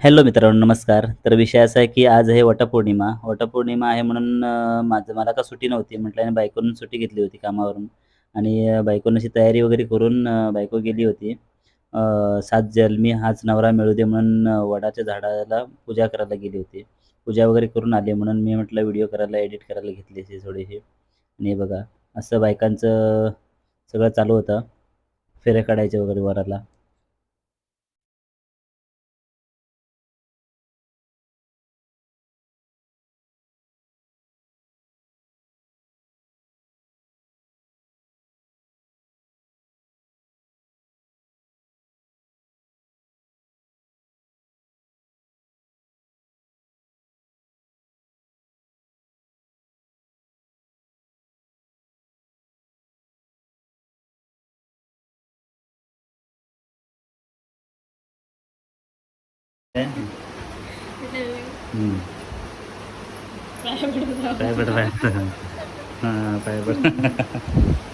Hello मित्रांनो, नमस्कार. तर विषय असा आहे, की आज आहे वटपौर्णिमा. वटपौर्णिमा आहे म्हणून मला का सुट्टी नव्हती. म्हटल्याने बायकोनं सुट्टी घेतली होती कामावरून आणि बायकोनं अशी तयारी वगैरे करून बायको गेली होती. 7 जन्मी हाच नवरा मिळू दे म्हणून वडाच्या झाडाला पूजा करायला गेली होती. पूजा वगैरे करून आली म्हणून मी म्हटलं व्हिडिओ करायला, एडिट करायला घेतली अशी थोडीशी. आणि हे बघा, असं बायकांचं सगळं चालू होतं. फेऱ्या काढायच्या वगैरे वराला. हं. पाय पड, पाय पड. हां, पाय पड.